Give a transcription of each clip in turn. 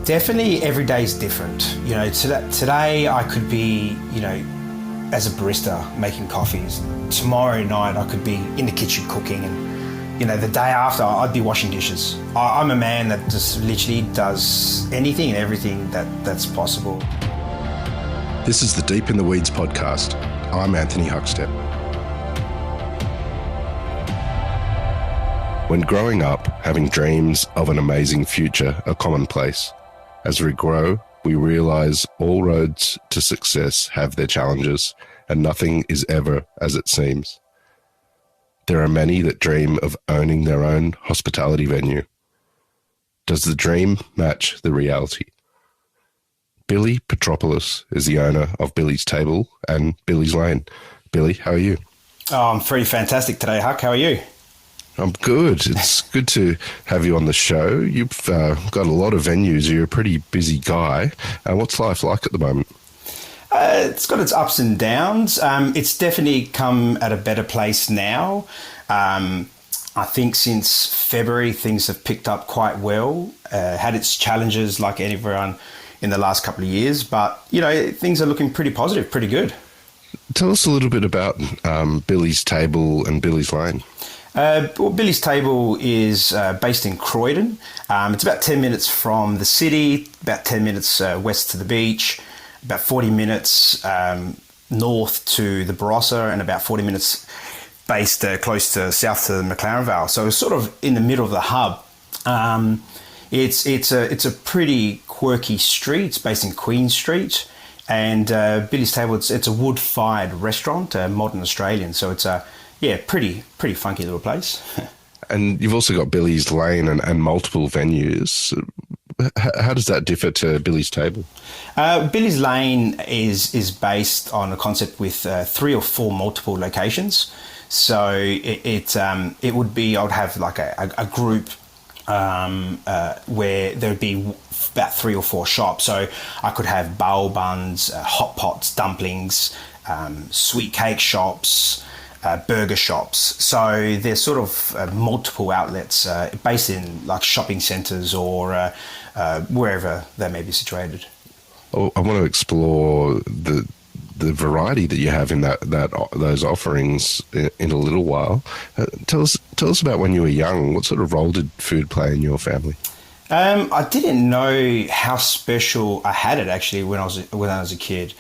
Definitely every day is different. Today I could be, as a barista making coffees. Tomorrow night I could be in the kitchen cooking, and, the day after I'd be washing dishes. I'm a man that just literally does anything and everything that's possible. This is the Deep in the Weeds podcast. I'm Anthony Huckstep. When growing up, having dreams of an amazing future are commonplace. As we grow, we realise all roads to success have their challenges, and nothing is ever as it seems. There are many that dream of owning their own hospitality venue. Does the dream match the reality? Billy Petropoulos is the owner of Billy's Table and Billy's Lane. Billy, how are you? Oh, I'm pretty fantastic today, Huck. How are you? I'm good. It's good to have you on the show. You've got a lot of venues. You're a pretty busy guy. What's life like at the moment? It's got its ups and downs. It's definitely come at a better place now. I think since February, things have picked up quite well. Had its challenges like everyone in the last couple of years, but, things are looking pretty positive, pretty good. Tell us a little bit about Billy's Table and Billy's Lane. Billy's Table is based in Croydon. It's about 10 minutes from the city, about 10 minutes west to the beach, about 40 minutes north to the Barossa, and about 40 minutes based close to south to the McLaren Vale. So it's sort of in the middle of the hub. It's a pretty quirky street. It's based in Queen Street. And Billy's Table, it's a wood-fired restaurant, modern Australian. So it's a pretty funky little place. And you've also got Billy's Lane and multiple venues. How does that differ to Billy's Table? Billy's Lane is based on a concept with 3 or 4 multiple locations. So it would be, I would have like a group where there would be about 3 or 4 shops. So I could have bao buns, hot pots, dumplings, sweet cake shops, burger shops. So there's sort of multiple outlets based in like shopping centres or wherever they may be situated. Oh, I want to explore the variety that you have in those offerings in a little while. Tell us about when you were young. What sort of role did food play in your family? I didn't know how special I had it actually when I was a kid.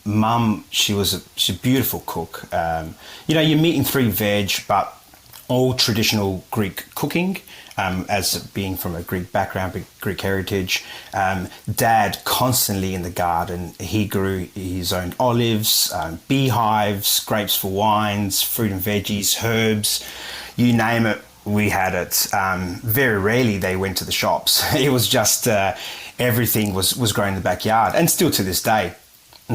Mum, she's a beautiful cook. You're meat and 3 veg, but all traditional Greek cooking, as being from a Greek background, Greek heritage. Dad constantly in the garden. He grew his own olives, beehives, grapes for wines, fruit and veggies, herbs, you name it, we had it. Very rarely they went to the shops. It was just everything was grown in the backyard, and still to this day.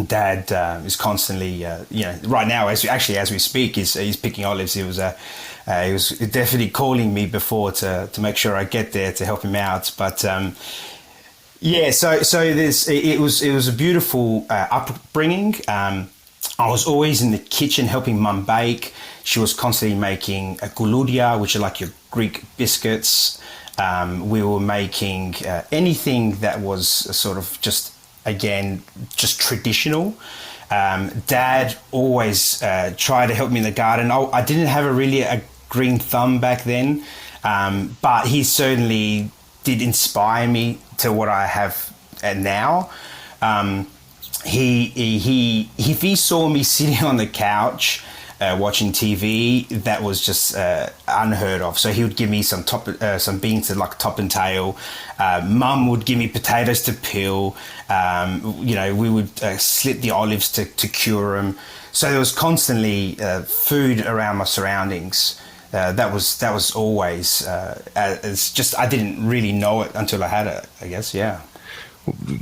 Dad is constantly, right now, as we speak, he's picking olives. He was definitely calling me before to make sure I get there to help him out. But so it was a beautiful upbringing. I was always in the kitchen helping Mum bake. She was constantly making a gouloudia, which are like your Greek biscuits. We were making anything that was sort of just traditional. Dad always tried to help me in the garden. I didn't have a green thumb back then, but he certainly did inspire me to what I have now. If he saw me sitting on the couch watching TV, that was just unheard of. So he would give me some beans to like top and tail. Mum would give me potatoes to peel. We would slit the olives to cure them. So there was constantly food around my surroundings. That was always. It's just I didn't really know it until I had it, I guess. Yeah.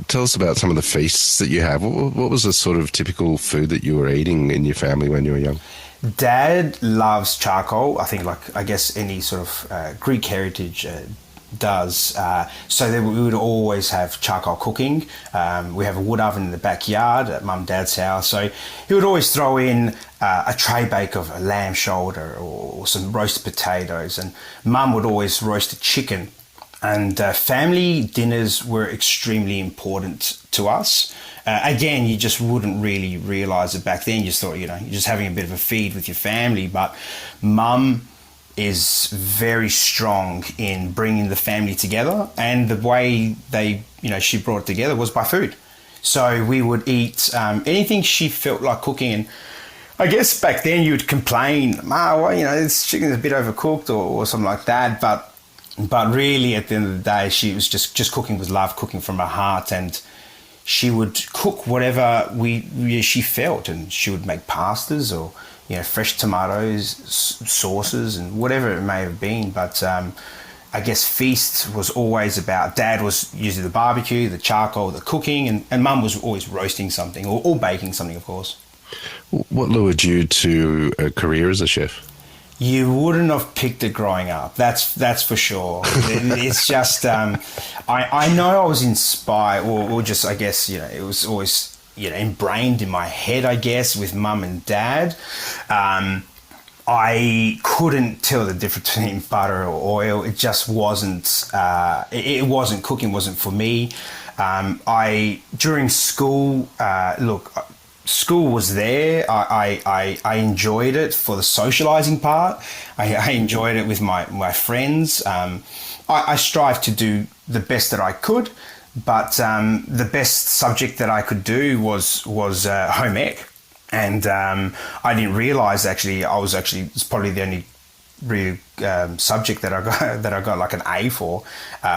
Tell us about some of the feasts that you have. What was the sort of typical food that you were eating in your family when you were young? Dad loves charcoal. I think, I guess any sort of Greek heritage does. So we would always have charcoal cooking. We have a wood oven in the backyard at Mum and Dad's house. So he would always throw in a tray bake of a lamb shoulder or some roasted potatoes. And Mum would always roast a chicken And family dinners were extremely important to us. Again, you just wouldn't really realise it back then. You just thought, you're just having a bit of a feed with your family. But mum is very strong in bringing the family together. And the way she brought it together was by food. So we would eat anything she felt like cooking. And I guess back then you'd complain, this chicken's a bit overcooked or something like that. But really, at the end of the day, she was just cooking with love, cooking from her heart, and she would cook whatever she felt, and she would make pastas or fresh tomatoes, sauces, and whatever it may have been. But I guess feast was always about, Dad was usually the barbecue, the charcoal, the cooking, and Mum was always roasting something or baking something, of course. What lured you to a career as a chef? You wouldn't have picked it growing up. That's for sure. It's just I know I was inspired, or just I guess it was always ingrained in my head. I guess with Mum and Dad, I couldn't tell the difference between butter or oil. It just wasn't. It wasn't cooking. Wasn't for me. During school, school was there. I enjoyed it for the socializing part. I enjoyed it with my friends. I strived to do the best that I could, but the best subject that I could do was home ec. And I didn't realize it's probably the only real subject that I got like an A for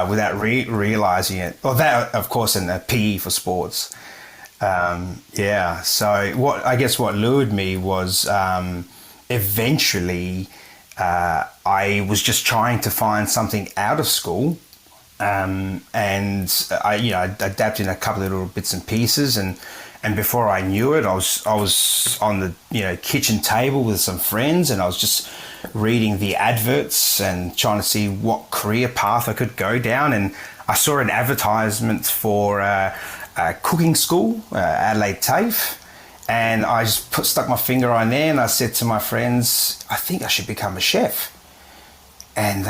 without realizing it. Well, that of course, and a PE for sports. So what lured me was eventually I was just trying to find something out of school, and I adapted in a couple of little bits and pieces, and before I knew it, I was on the kitchen table with some friends, and I was just reading the adverts and trying to see what career path I could go down, and I saw an advertisement for cooking school, Adelaide TAFE, and I just stuck my finger on there, and I said to my friends, I think I should become a chef. And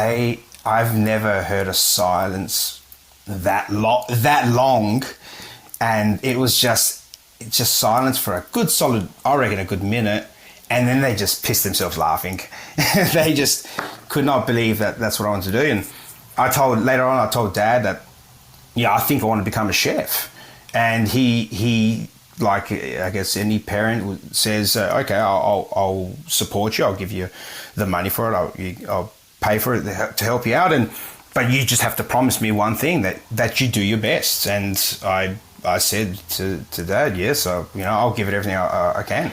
I've never heard a silence that long, and it was just silence for a good solid, I reckon, a good minute, and then they just pissed themselves laughing. They just could not believe that that's what I wanted to do. And I told Dad that, I think I want to become a chef. And he like I guess any parent says, okay, I'll support you. I'll give you the money for it. I'll pay for it to help you out. But you just have to promise me one thing, that you do your best. And I said to Dad, yes, I'll give it everything I can.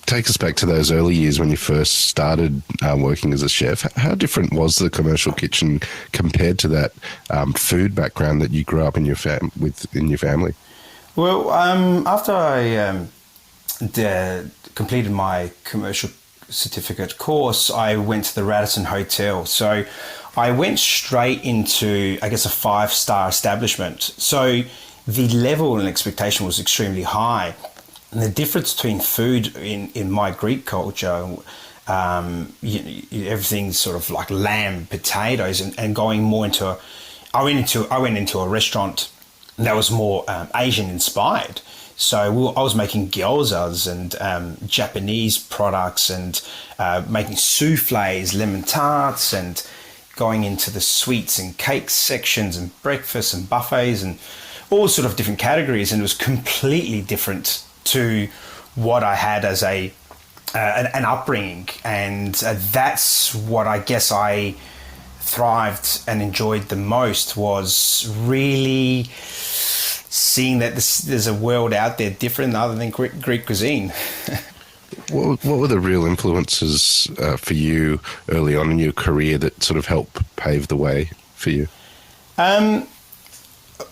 Take us back to those early years when you first started working as a chef. How different was the commercial kitchen compared to that food background that you grew up in your family? Well, after I completed my commercial certificate course, I went to the Radisson Hotel. So I went straight into, I guess, a 5-star establishment. So the level and expectation was extremely high. And the difference between food in my Greek culture, everything's sort of like lamb, potatoes, and going more into I went into a restaurant that was more Asian inspired. So I was making gyozas and Japanese products, and making souffles, lemon tarts, and going into the sweets and cakes sections and breakfast and buffets and all sort of different categories. And it was completely different to what I had as an upbringing, and that's what I guess I thrived and enjoyed the most, was really seeing that there's a world out there different other than Greek cuisine. What were the real influences for you early on in your career that sort of helped pave the way for you?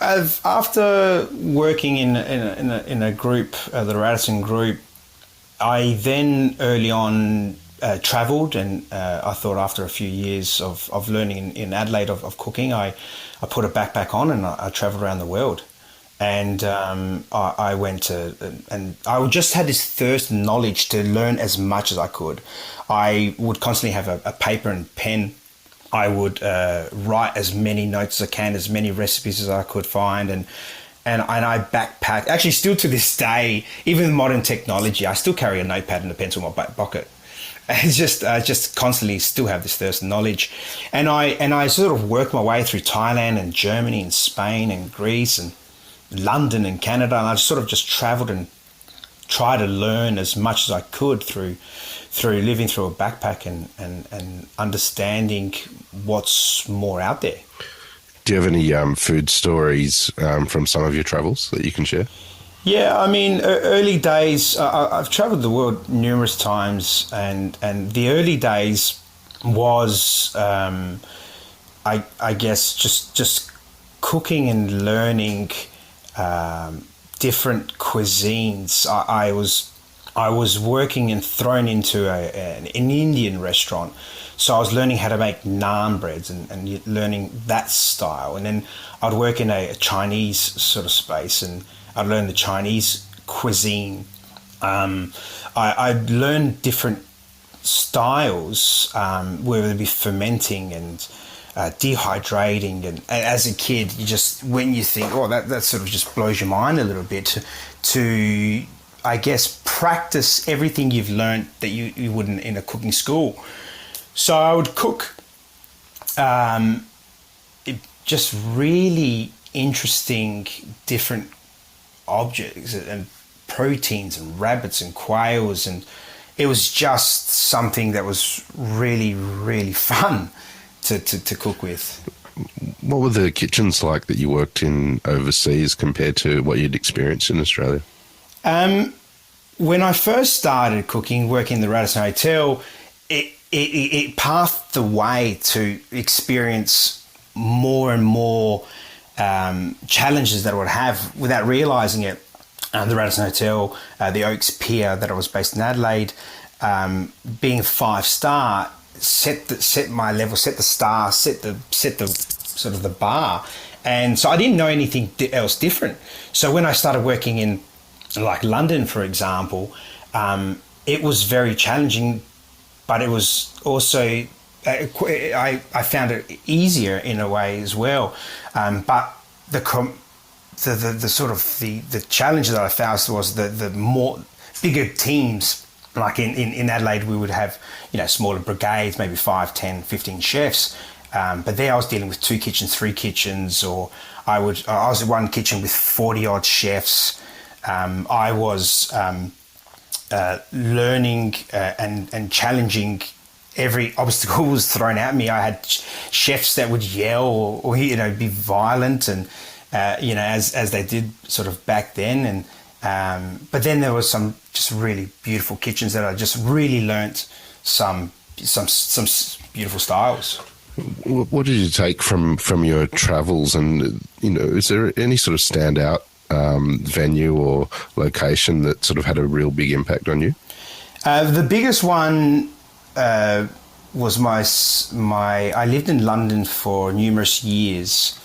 After working in a group, the Radisson group, I then early on travelled, and I thought after a few years of learning in Adelaide of cooking, I put a backpack on and I travelled around the world. And I went to, and I just had this thirst and knowledge to learn as much as I could. I would constantly have a paper and pen I would write as many notes as I can, as many recipes as I could find, and I backpack. Actually, still to this day, even with modern technology, I still carry a notepad and a pencil in my back pocket. It's just I just constantly still have this thirst of knowledge, and I sort of work my way through Thailand and Germany and Spain and Greece and London and Canada, and I sort of just travelled and tried to learn as much as I could through living through a backpack and understanding what's more out there. Do you have any food stories from some of your travels that you can share? Yeah, I mean, early days, I've travelled the world numerous times, and the early days was, I guess, just cooking and learning different cuisines. I was working and thrown into an Indian restaurant, so I was learning how to make naan breads and learning that style, and then I'd work in a Chinese sort of space and I learned the Chinese cuisine. I learned different styles, whether it be fermenting and dehydrating. And as a kid, when you think, oh, that sort of just blows your mind a little bit to I guess, practice everything you've learned that you wouldn't in a cooking school. So I would cook just really interesting different objects and proteins and rabbits and quails, and it was just something that was really, really fun to cook with. What were the kitchens like that you worked in overseas compared to what you'd experienced in Australia? When I first started cooking, working in the Radisson Hotel, it paved the way to experience more and more challenges that I would have without realising it. The Radisson Hotel, the Oaks Pier that I was based in Adelaide, being 5-star, set my level, set the star, set the sort of the bar, and so I didn't know anything else different. So when I started working in like London, for example, it was very challenging, but it was also I found it easier in a way as well. But the sort of the challenge that I found was the more bigger teams. Like in Adelaide, we would have, smaller brigades, maybe 5, 10, 15 chefs. But there I was dealing with 2 kitchens, 3 kitchens, or I was in one kitchen with 40 odd chefs. I was learning and challenging every obstacle was thrown at me. I had chefs that would yell or be violent, and as they did sort of back then. And but then there was some just really beautiful kitchens that I just really learnt some beautiful styles. What did you take from your travels, and is there any sort of standout venue or location that sort of had a real big impact on you? The biggest one was I lived in London for numerous years,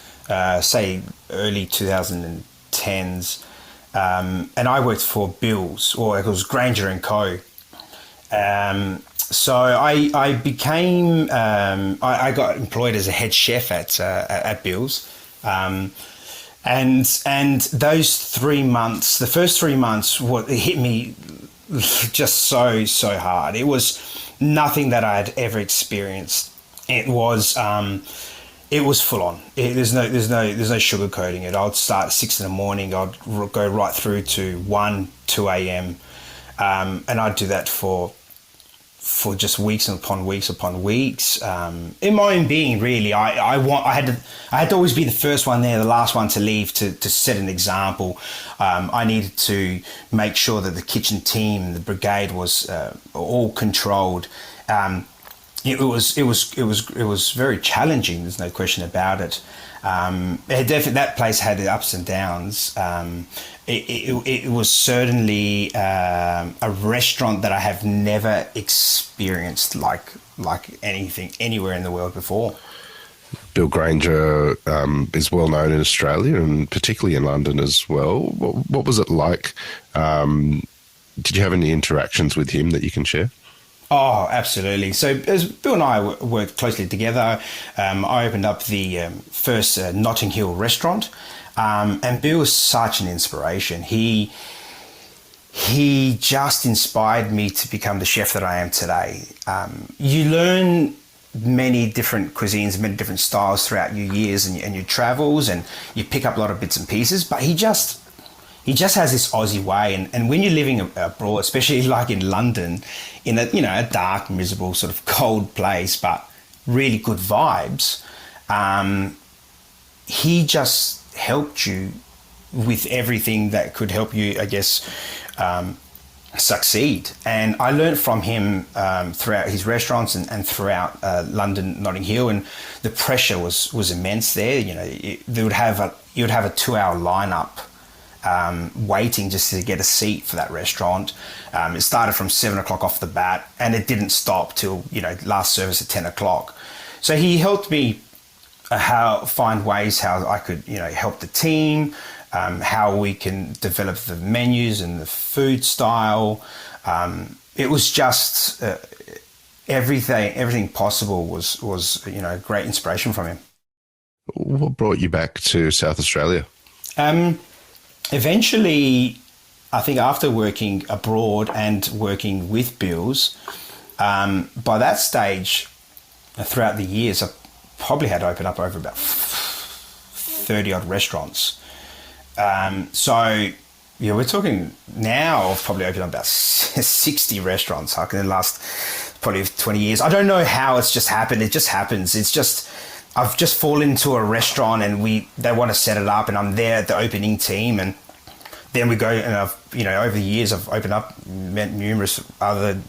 say early 2010s, and I worked for Bill's, or it was Granger and Co. So I became I got employed as a head chef at Bill's, and those 3 months, the first 3 months, it hit me just so hard. It was nothing that I had ever experienced. It was full on. There's no sugarcoating it. I'd start at 6 a.m. I'd go right through to 2 a.m. And I'd do that for just weeks upon weeks. In my own being, really, I had to always be the first one there, the last one to leave, to set an example. I needed to make sure that the kitchen team, the brigade, was all controlled. It was very challenging. There's no question about it. That place had ups and downs. It was certainly a restaurant that I have never experienced like anything anywhere in the world before. Bill Granger is well known in Australia and particularly in London as well. What was it like? Did you have any interactions with him that you can share? Oh, absolutely. So as Bill and I worked closely together, I opened up the first Notting Hill restaurant, and Bill was such an inspiration. He just inspired me to become the chef that I am today. You learn many different cuisines, many different styles throughout your years and your travels, and you pick up a lot of bits and pieces. But he just has this Aussie way, and when you're living abroad, especially like in London, in a dark, miserable, sort of cold place, but really good vibes, he just helped you with everything that could help you, I guess, succeed. And I learned from him throughout his restaurants and throughout London, Notting Hill, and the pressure was immense there. You would have a 2-hour lineup waiting just to get a seat for that restaurant. It started from 7 o'clock off the bat, and it didn't stop till last service at 10 o'clock. So he helped me find ways how I could help the team, how we can develop the menus and the food style. It was just everything possible was great inspiration from him. What brought you back to South Australia? Eventually, I think after working abroad and working with Bills, by that stage, throughout the years, I probably had opened up over about 30 odd restaurants. We're talking now of probably opened up about 60 restaurants, Huck, in the last probably 20 years. I don't know how it's just happened. It just happens. It's just, I've just fallen into a restaurant and they want to set it up, and I'm there at the opening team, and then we go, and over the years I've opened up numerous other,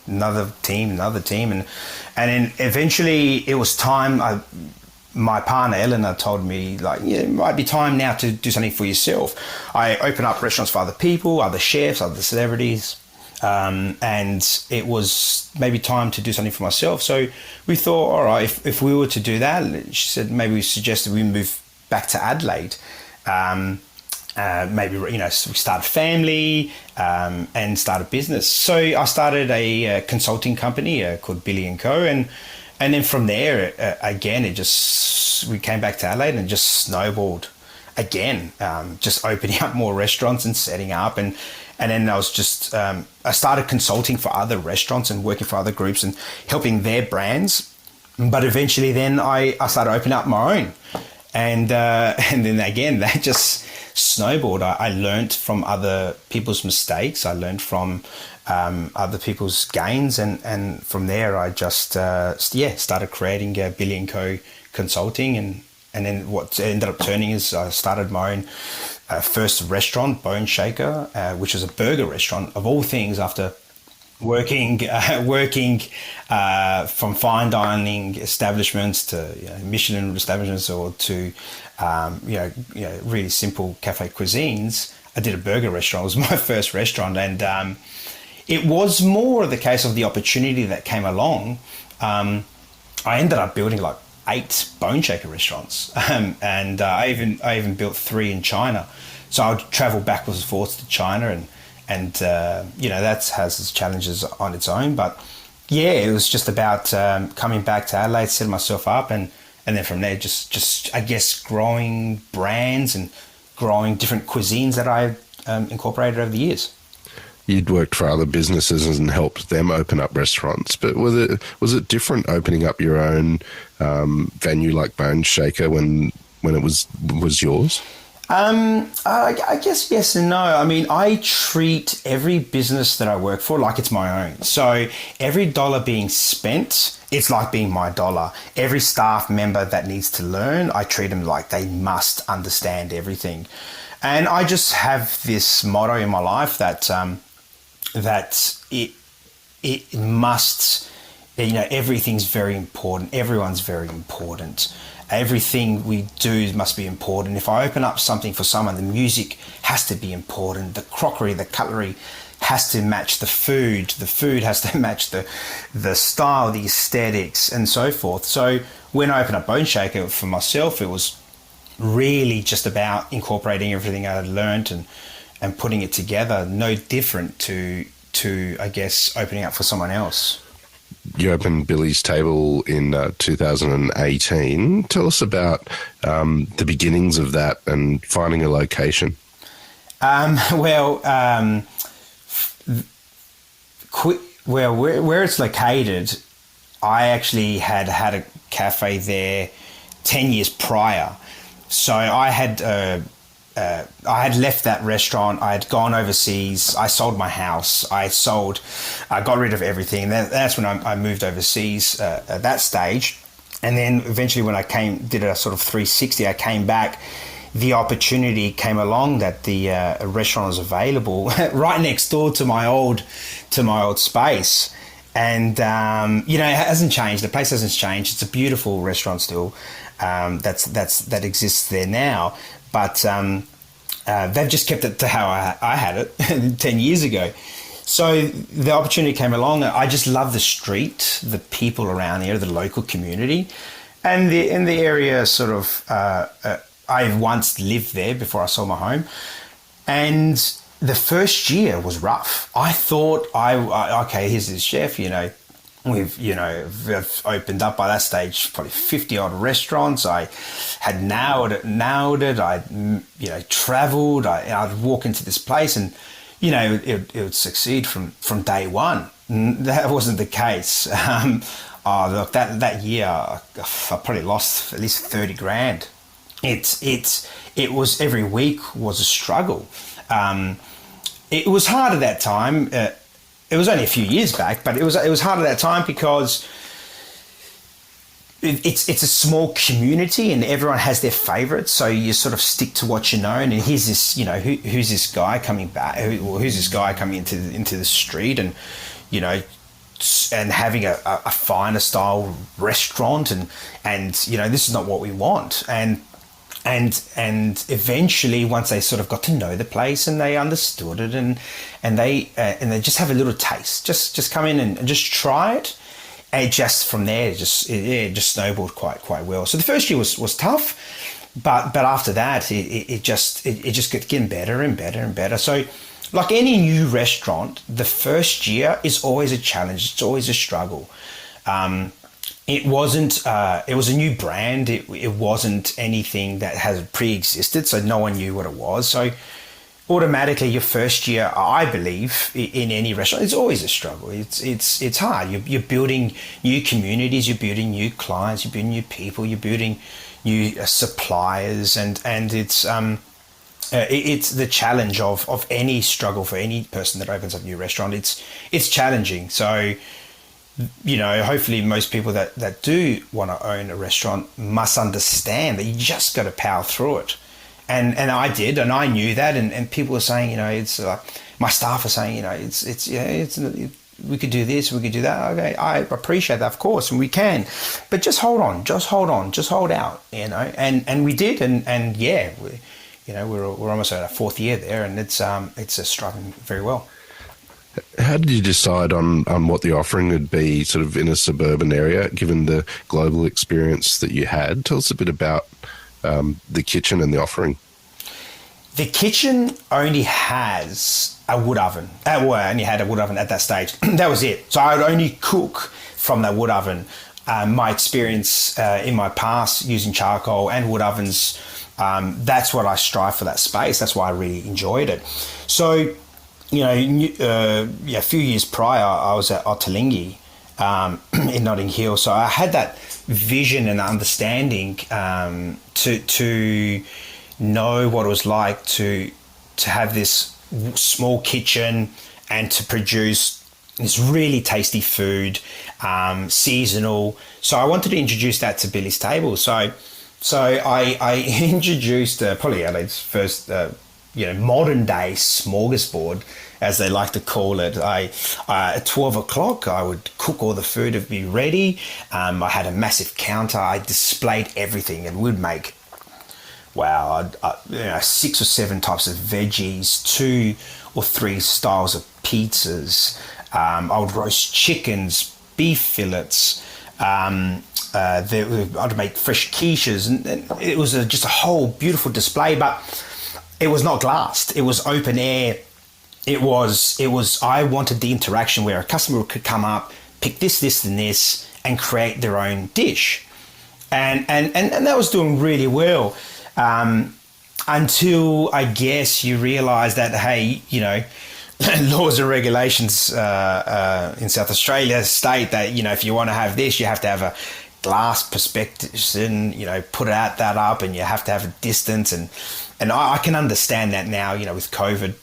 another team, and then eventually it was time. My partner Eleanor told me, it might be time now to do something for yourself. I opened up restaurants for other people, other chefs, other celebrities, and it was maybe time to do something for myself. So we thought, all right, if we were to do that, she said maybe we suggested we move back to Adelaide. Maybe we start a family and start a business. So I started a consulting company called Billy & Co. And then from there, again, we came back to Adelaide and just snowballed again, just opening up more restaurants and setting up. And then I was just, I started consulting for other restaurants and working for other groups and helping their brands. But eventually then I started opening up my own. And then again, that just snowballed. I learned from other people's mistakes. I learned from other people's gains, and from there I just started creating Billy & Co. Consulting, and then what ended up turning is I started my own first restaurant, Bone Shaker, which was a burger restaurant of all things, after working from fine dining establishments to Michelin establishments, or to really simple cafe cuisines. I did a burger restaurant. It was my first restaurant, and it was more of the case of the opportunity that came along. I ended up building 8 Bone Shaker restaurants, and I even built 3 in China. So I would travel backwards and forwards to China, and that has its challenges on its own. But yeah, it was just about coming back to Adelaide, setting myself up, and then from there just I guess growing brands and growing different cuisines that I incorporated over the years. You'd worked for other businesses and helped them open up restaurants, but was it different opening up your own venue like Bone Shaker when it was yours? I guess yes and no. I mean, I treat every business that I work for like it's my own. So every dollar being spent, it's like being my dollar. Every staff member that needs to learn, I treat them like they must understand everything. And I just have this motto in my life that it must, everything's very important. Everyone's very important. Everything we do must be important. If I open up something for someone, the music has to be important. The crockery, the cutlery has to match the food. The food has to match the style, the aesthetics, and so forth. So when I opened up Bone Shaker for myself, it was really just about incorporating everything I had learned and putting it together. No different to I guess opening up for someone else. You opened Billy's Table in 2018. Tell us about the beginnings of that and finding a location. Well, where it's located, I actually had a cafe there 10 years prior. So I had left that restaurant. I had gone overseas. I sold my house. I got rid of everything. That's when I moved overseas at that stage. And then eventually when I did a sort of 360, I came back. The opportunity came along that the restaurant was available right next door to my old space. And, it hasn't changed. The place hasn't changed. It's a beautiful restaurant still. That exists there now. But they've just kept it to how I had it 10 years ago. So the opportunity came along. I just love the street, the people around here, the local community. And in the area sort of, I once lived there before I sold my home. And the first year was rough. I thought, okay, here's this chef, we've opened up by that stage probably 50 odd restaurants. I had nailed it. I traveled. I'd walk into this place and, it would succeed from day one. That wasn't the case. Look, that year I probably lost at least 30 grand. It was every week was a struggle. It was hard at that time. It was only a few years back, but it was hard at that time because it's a small community and everyone has their favourites. So you sort of stick to what you know. And here's this, who's this guy coming back? Who's this guy coming into the street and, and having a finer style restaurant and this is not what we want. And eventually, once they sort of got to know the place and they understood it, and they just have a little taste, just come in and just try it, and just from there, it just snowballed quite well. So the first year was tough, but after that, it just kept getting better and better and better. So, like any new restaurant, the first year is always a challenge. It's always a struggle. It wasn't. It was a new brand. It wasn't anything that has pre-existed, so no one knew what it was. So automatically, your first year, I believe, in any restaurant, it's always a struggle. It's hard. You're building new communities. You're building new clients. You're building new people. You're building new suppliers, and it's the challenge of any struggle for any person that opens up a new restaurant. It's challenging. So, hopefully most people that do want to own a restaurant must understand that you just got to power through it. And I did, and I knew that, and people were saying, it's my staff are saying, we could do this, we could do that. Okay, I appreciate that, of course, and we can, but just hold on, just hold out, and we did, and yeah, we're almost at our fourth year there, and it's struggling very well. How did you decide on what the offering would be sort of in a suburban area, given the global experience that you had? Tell us a bit about the kitchen and the offering. The kitchen only has a wood oven. I only had a wood oven at that stage. That was it. So I would only cook from that wood oven. My experience in my past using charcoal and wood ovens, that's what I strive for, that space. That's why I really enjoyed it. So, a few years prior, I was at Ottolenghi in Notting Hill. So I had that vision and understanding to know what it was like to have this small kitchen and to produce this really tasty food, seasonal. So I wanted to introduce that to Billy's Table. So I introduced probably Adelaide's first modern day smorgasbord, as they like to call it. At 12 o'clock, I would cook all the food, it'd be ready. I had a massive counter. I displayed everything and would make, 6 or 7 types of veggies, 2 or 3 styles of pizzas. I would roast chickens, beef fillets. I'd make fresh quiches, and it was just a whole beautiful display, but it was not glassed. It was open air. I wanted the interaction where a customer could come up, pick this, and this, and create their own dish. And that was doing really well, until I guess you realise that, hey, you know, laws and regulations in South Australia state that, you know, if you want to have this, you have to have a glass perspective, and, you know, put that up, and you have to have a distance, and I can understand that now, you know, with COVID.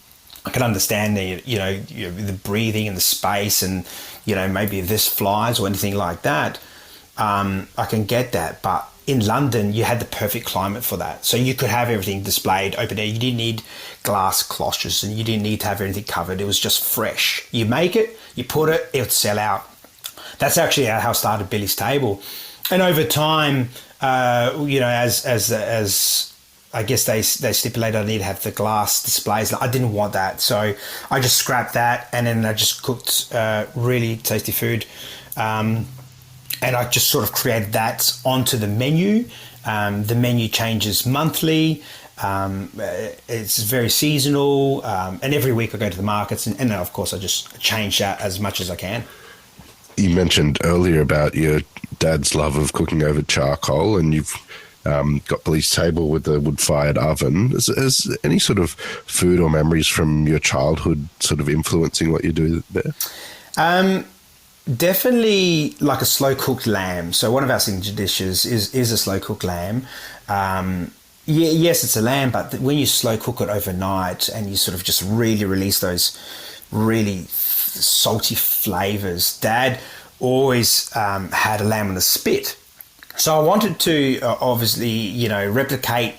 I can understand the breathing and the space, and, you know, maybe if this flies or anything like that. I can get that, but in London you had the perfect climate for that, so you could have everything displayed open air. You didn't need glass cloches, and you didn't need to have everything covered. It was just fresh. You make it, you put it, it would sell out. That's actually how I started Billy's Table, and over time, you know, as I guess they stipulated I need to have the glass displays. I didn't want that, so I just scrapped that, and then I just cooked really tasty food. And I just sort of created that onto the menu. The menu changes monthly. It's very seasonal. And every week I go to the markets, and of course I just change that as much as I can. You mentioned earlier about your dad's love of cooking over charcoal, and you've got Billy's Table with the wood-fired oven. Is any sort of food or memories from your childhood sort of influencing what you do there? Definitely like a slow-cooked lamb. So one of our signature dishes is a slow-cooked lamb. Yes, it's a lamb, but when you slow cook it overnight and you sort of just really release those really salty flavours, Dad always had a lamb on the spit. So I wanted to obviously, you know, replicate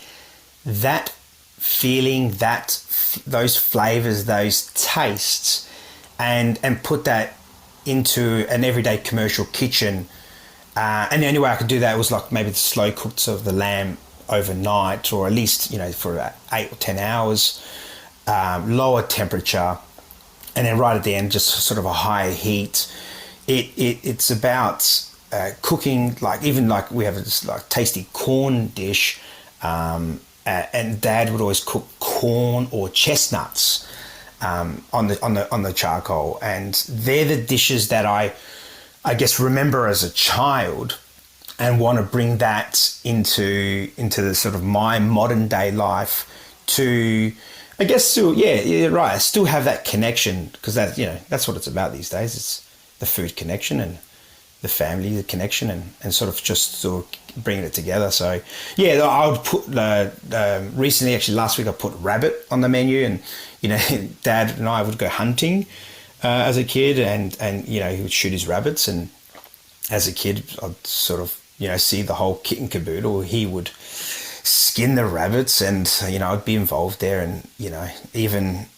that feeling, those flavours, those tastes, and put that into an everyday commercial kitchen. And the only way I could do that was like maybe the slow cooks of the lamb overnight, or at least, you know, for 8 or 10 hours, lower temperature, and then right at the end just sort of a higher heat. It's about cooking, like even like we have this like tasty corn dish, and Dad would always cook corn or chestnuts on the charcoal, and they're the dishes that I guess remember as a child, and want to bring that into the sort of my modern day life to, I guess, still, yeah, right, still have that connection, because that, you know, that's what it's about these days. It's the food connection and the family, the connection, and sort of just sort of bringing it together. So yeah, I would put recently, actually last week, I put rabbit on the menu, and, you know, Dad and I would go hunting as a kid, and you know, he would shoot his rabbits, and as a kid I'd sort of, you know, see the whole kit and caboodle. He would skin the rabbits, and, you know, I'd be involved there, and, you know, even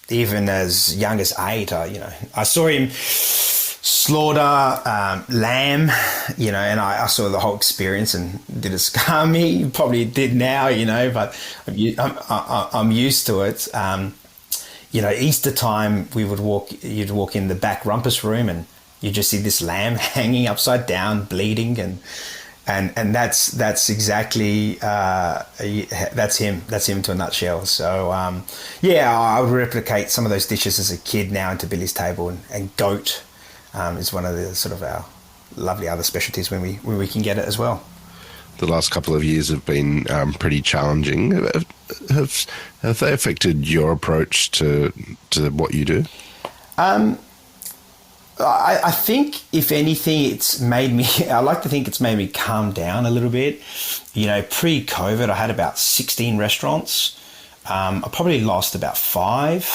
as young as 8, I saw him slaughter lamb, you know, and I saw the whole experience, and did it scar me? Probably did now, you know, but I'm used to it. You know, Easter time, you'd walk in the back rumpus room, and you just see this lamb hanging upside down, bleeding, and that's exactly that's him to a nutshell. So yeah, I would replicate some of those dishes as a kid now into Billy's Table, and goat is one of the sort of our lovely other specialties when we can get it as well. The last couple of years have been pretty challenging. Have they affected your approach to what you do? I think, if anything, it's made me, I like to think it's made me calm down a little bit. You know, pre-COVID, I had about 16 restaurants. I probably lost about 5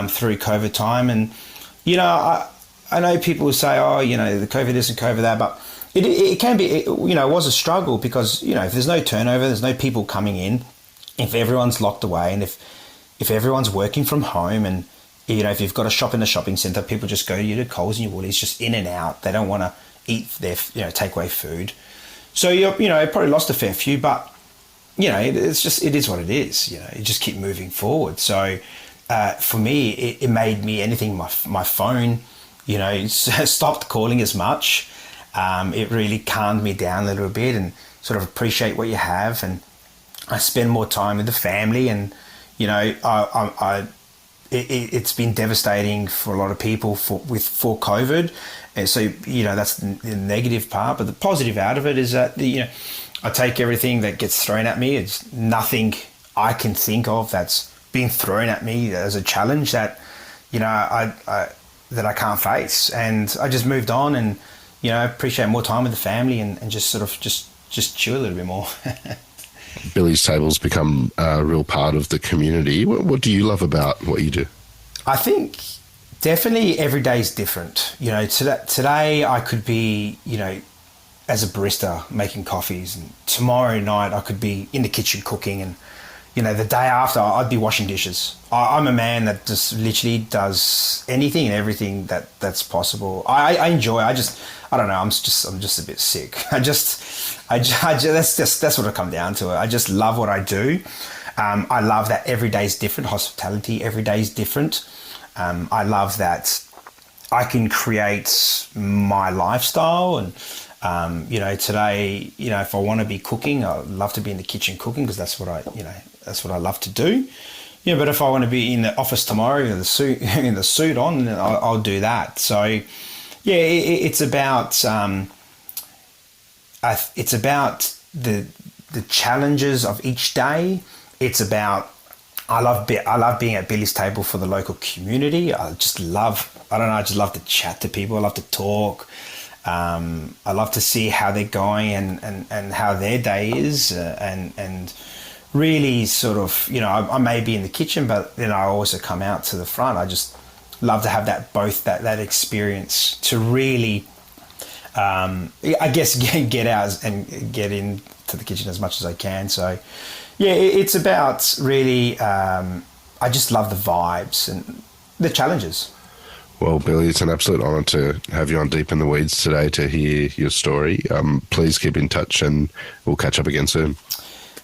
through COVID time. And, you know, I know people will say, oh, you know, the COVID isn't COVID that, but it can be, you know, it was a struggle, because, you know, if there's no turnover, there's no people coming in, if everyone's locked away, and if everyone's working from home, and, you know, if you've got a shop in a shopping centre, people just go to you to Coles and your Woolies, just in and out. They don't want to eat their, you know, takeaway food. So, you know, I probably lost a fair few, but, you know, it is what it is. You know, you just keep moving forward. So for me, it made me anything, my phone, you know, stopped calling as much. It really calmed me down a little bit, and sort of appreciate what you have. And I spend more time with the family, and, you know, it's been devastating for a lot of people for COVID. And so, that's the negative part. But the positive out of it is that, I take everything that gets thrown at me. It's nothing I can think of that's been thrown at me as a challenge that, that I can't face. And I just moved on and, appreciate more time with the family and just sort of just chill a little bit more. Billy's Table's become a real part of the community. What do you love about what you do? I think definitely every day is different. Today I could be, as a barista making coffees, and tomorrow night I could be in the kitchen cooking, and the day after I'd be washing dishes. I'm a man that just literally does anything and everything that's possible. I enjoy. I don't know. I'm just a bit sick. That's what it come down to. I just love what I do. I love that every day is different. Hospitality every day is different. I love that I can create my lifestyle, and today, if I want to be cooking, I love to be in the kitchen cooking because that's what I love to do. Yeah, but if I want to be in the office tomorrow in the suit on, then I'll do that. So, yeah, it's about the challenges of each day. It's about I love being at Billy's Table for the local community. I just love to chat to people. I love to talk. I love to see how they're going and how their day is, and really sort of, I may be in the kitchen, but I also come out to the front. I just love to have that experience to really, I guess, get out and get into the kitchen as much as I can. So, yeah, it's about really, I just love the vibes and the challenges. Well, Billy, it's an absolute honour to have you on Deep in the Weeds today to hear your story. Please keep in touch and we'll catch up again soon.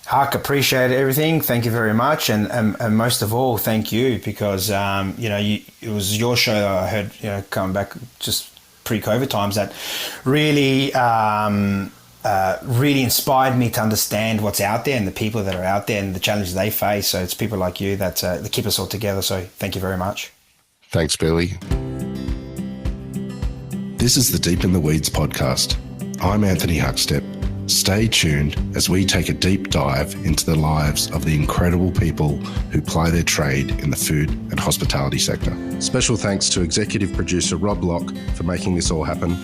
Huck, appreciate everything. Thank you very much. And most of all, thank you because, it was your show that I heard, coming back just pre-COVID times that really, really inspired me to understand what's out there and the people that are out there and the challenges they face. So it's people like you that keep us all together. So thank you very much. Thanks, Billy. This is the Deep in the Weeds podcast. I'm Anthony Huckstep. Stay tuned as we take a deep dive into the lives of the incredible people who ply their trade in the food and hospitality sector. Special thanks to executive producer Rob Locke for making this all happen.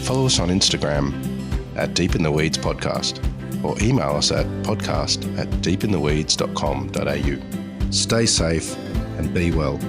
Follow us on Instagram at Deep in the Weeds Podcast or email us at podcast@deepintheweeds.com.au. Stay safe and be well.